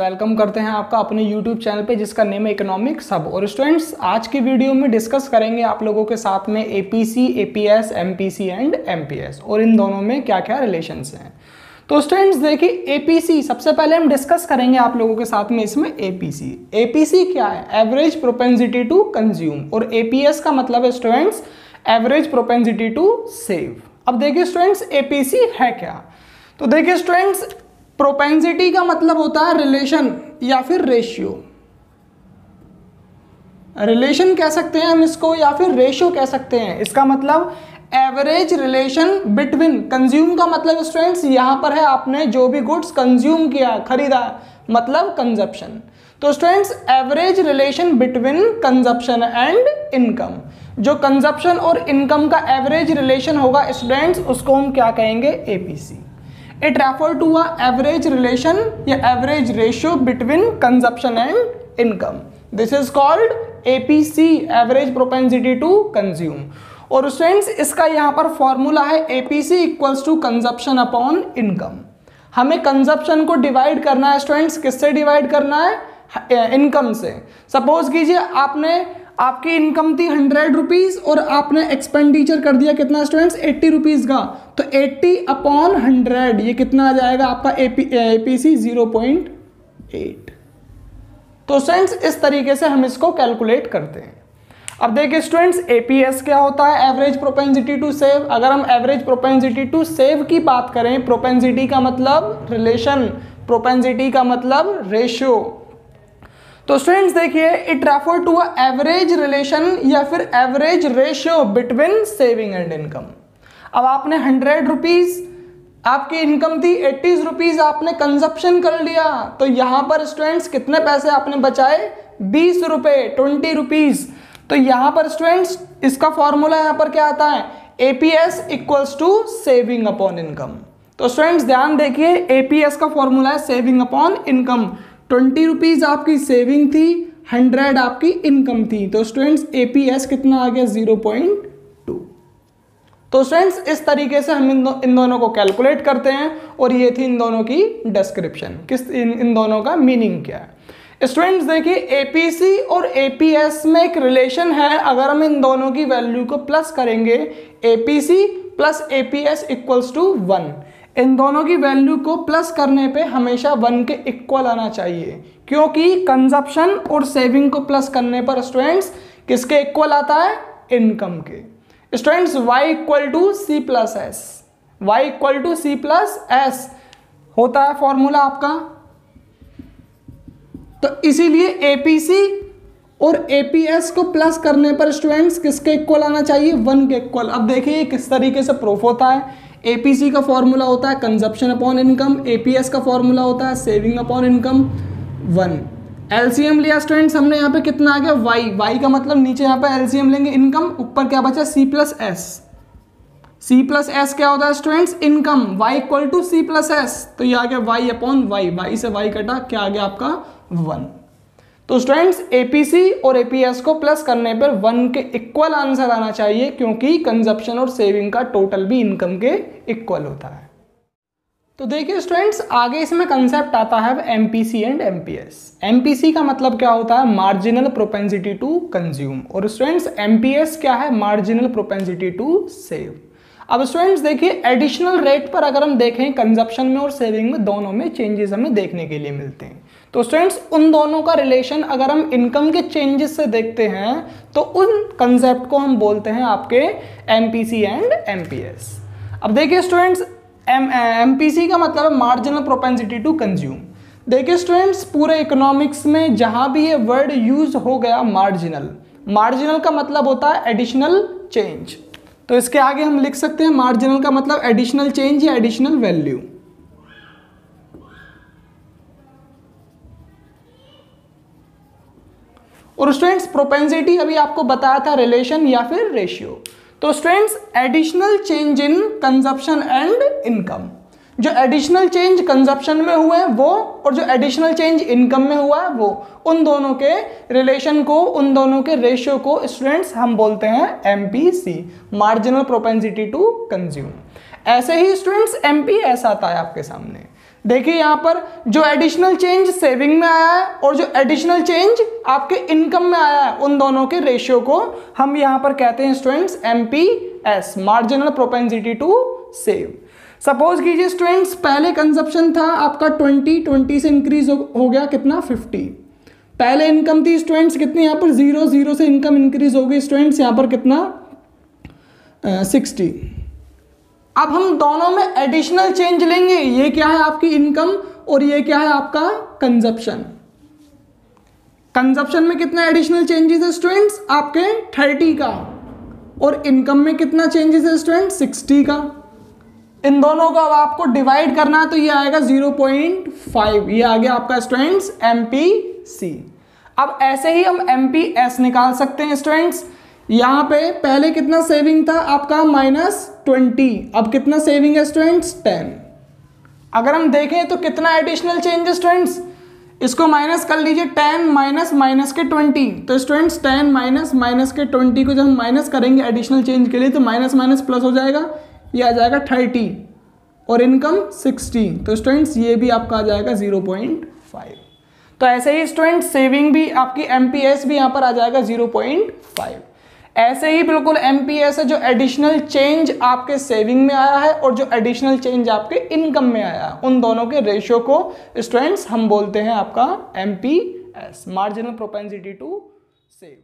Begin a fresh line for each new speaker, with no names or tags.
Welcome करते हैं आपका अपने YouTube चैनल पे जिसका नेम है इकोनॉमिक्स हब। और स्टूडेंट्स आज की वीडियो में डिस्कस करेंगे आप लोगों के साथ में APC, APS, MPC and MPS और इन दोनों में क्या क्या रिलेशंस हैं। तो स्टूडेंट्स देखिए APC सबसे पहले हम डिस्कस करेंगे आप लोगों के साथ में इसमें APC। APC क्या है? Average propensity to consume. और APS का मतलब है students average propensity to save. अब देखिए स्टूडेंट्स APC है क्या? तो देखिए स्टूडेंट्स प्रोपेंसिटी का मतलब होता है रिलेशन या फिर रेशियो। रिलेशन कह सकते हैं हम इसको या फिर रेशियो कह सकते हैं। इसका मतलब एवरेज रिलेशन बिटवीन, कंज्यूम का मतलब स्टूडेंट्स यहां पर है आपने जो भी गुड्स कंज्यूम किया, खरीदा, मतलब कंजप्शन। तो students average relation between consumption and income, जो कंजप्शन और इनकम का एवरेज रिलेशन होगा स्टूडेंट्स उसको हम क्या कहेंगे? APC। It refer to a average relation या average ratio between consumption and income. This is called APC, average propensity to consume। और स्टूडेंट्स इसका यहाँ पर फॉर्मूला है APC equals to consumption upon income. हमें कंजप्शन को डिवाइड करना है स्टूडेंट्स, किससे डिवाइड करना है? इनकम से। सपोज कीजिए आपकी इनकम थी 100 रुपीज़ और आपने एक्सपेंडिचर कर दिया कितना स्टूडेंट्स? 80 रुपीज़ का। तो 80 अपॉन 100 ये कितना आ जाएगा आपका APC? 0.8। तो स्टूडेंट्स इस तरीके से हम इसको कैलकुलेट करते हैं। अब देखिए स्टूडेंट्स APS क्या होता है? Average propensity to save. अगर हम एवरेज प्रोपेंसिटी टू सेव की बात करें, प्रोपेंसिटी का मतलब रिलेशन, प्रोपेंसिटी का मतलब रेशियो। तो स्टूडेंट्स देखिए it refer to average relation या फिर average ratio between saving and income. अब आपने 100 रुपीज़ आपकी इनकम थी, 80 रुपीज़ आपने कंजप्शन कर लिया, तो यहाँ पर स्टूडेंट्स कितने पैसे आपने बचाए? 20 रुपये, 20 रुपीज़। तो यहाँ पर स्टूडेंट्स इसका फॉर्मूला यहाँ पर क्या आता है? APS equals to saving upon income. तो स्टूडेंट्स ध्यान देखिए APS का फॉर्मूला है सेविंग अपॉन इनकम। 20 रुपीज़ आपकी सेविंग थी, 100 आपकी इनकम थी, तो स्टूडेंट्स APS कितना आ गया? 0.2। तो स्टूडेंट्स इस तरीके से हम इन दोनों को कैलकुलेट करते हैं और ये थी इन दोनों की डिस्क्रिप्शन, इन दोनों का मीनिंग क्या है। स्टूडेंट्स देखिए APC और APS में एक रिलेशन है। अगर हम इन दोनों की वैल्यू को प्लस करेंगे, APC plus APS equals to 1। इन दोनों की वैल्यू को प्लस करने पे हमेशा 1 के इक्वल आना चाहिए, क्योंकि कंजप्शन और सेविंग को प्लस करने पर स्टूडेंट्स किसके इक्वल आता है? इनकम के। Students Y equal to C plus S, Y equal to C plus S होता है फॉर्मूला आपका। तो इसीलिए APC और APS को प्लस करने पर स्टूडेंट्स किसके इक्वल आना चाहिए? 1 के इक्वल। अब देखिए किस तरीके से प्रूफ होता है। APC का फॉर्मूला होता है कंजप्शन अपॉन इनकम, APS का फॉर्मूला होता है सेविंग अपॉन इनकम। 1 LCM लिया स्टूडेंट्स हमने, यहाँ पे कितना आ गया? Y का मतलब नीचे यहाँ पे LCM लेंगे इनकम, ऊपर क्या बचा? C plus S. C plus S क्या होता है students? Income. Y equal to C plus S, तो ये आ गया Y अपॉन Y से Y कटा, क्या आ गया आपका? 1। तो स्टूडेंट्स APC और APS को प्लस करने पर 1 के इक्वल आंसर आना चाहिए, क्योंकि कंजप्शन और सेविंग का टोटल भी इनकम के इक्वल होता है। तो देखिए स्टूडेंट्स आगे इसमें कंसेप्ट आता है MPC एंड MPS। MPC का मतलब क्या होता है? Marginal propensity to consume. और स्टूडेंट्स MPS क्या है? Marginal propensity to save. अब स्टूडेंट्स देखिए एडिशनल रेट पर अगर हम देखें कंजप्शन में और सेविंग में, दोनों में चेंजेस हमें देखने के लिए मिलते हैं। तो स्टूडेंट्स उन दोनों का रिलेशन अगर हम इनकम के चेंजेस से देखते हैं तो उन कंसेप्ट को हम बोलते हैं आपके MPC एंड MPS। अब देखिए स्टूडेंट्स MPC का मतलब है मार्जिनल प्रोपेंसिटी टू कंज्यूम। देखिए स्टूडेंट्स पूरे इकोनॉमिक्स में जहां भी ये वर्ड यूज हो गया मार्जिनल का मतलब होता है एडिशनल चेंज। तो इसके आगे हम लिख सकते हैं मार्जिनल का मतलब एडिशनल चेंज या एडिशनल वैल्यू। और स्टूडेंट्स प्रोपेंसिटी अभी आपको बताया था रिलेशन या फिर रेशियो। तो students additional change in consumption and income, जो एडिशनल चेंज कंजप्शन में हुए वो और जो एडिशनल चेंज इनकम में हुआ है वो, उन दोनों के रिलेशन को, उन दोनों के रेशियो को स्टूडेंट्स हम बोलते हैं MPC, marginal propensity to consume. ऐसे ही स्टूडेंट्स MPS आता है आपके सामने। देखिए यहाँ पर जो एडिशनल चेंज सेविंग में आया है और जो एडिशनल चेंज आपके इनकम में आया है, उन दोनों के रेशियो को हम यहाँ पर कहते हैं students MPS, marginal propensity to save. Suppose कीजिए स्टूडेंट्स पहले कंजप्शन था आपका 20 से इंक्रीज हो गया कितना 50। पहले इनकम थी स्टूडेंट्स कितनी, यहाँ पर 0 से इनकम इंक्रीज हो गई स्टूडेंट्स यहाँ पर कितना 60। अब हम दोनों में एडिशनल चेंज लेंगे, ये क्या है आपकी इनकम और ये क्या है आपका कंजप्शन। कंजप्शन में कितना एडिशनल चेंजेस है स्टूडेंट्स आपके 30 का, और इनकम में कितना चेंजेस है स्टूडेंट्स 60 का। इन दोनों को अब आपको डिवाइड करना है तो ये आएगा 0.5, ये आ गया आपका स्टूडेंट्स MPC। अब ऐसे ही हम MPS निकाल सकते हैं स्टूडेंट्स। यहां पे पहले कितना सेविंग था आपका -20, अब कितना सेविंग है स्टूडेंट्स 10। अगर हम देखें तो कितना एडिशनल चेंज है स्टूडेंट्स, इसको माइनस कर लीजिए, 10 माइनस के 20, तो स्टूडेंट्स 10 माइनस के 20 को जब हम माइनस करेंगे एडिशनल चेंज के लिए तो माइनस प्लस हो जाएगा, ये आ जाएगा 30 और इनकम 60, तो स्टूडेंट्स ये भी आपका आ जाएगा 0.5। तो ऐसे ही स्टूडेंट्स सेविंग भी आपकी MPS भी यहाँ पर आ जाएगा 0.5। ऐसे ही बिल्कुल MPS है जो एडिशनल चेंज आपके सेविंग में आया है और जो एडिशनल चेंज आपके इनकम में आया है, उन दोनों के रेशियो को स्टूडेंट्स हम बोलते हैं आपका MPS, marginal propensity to save.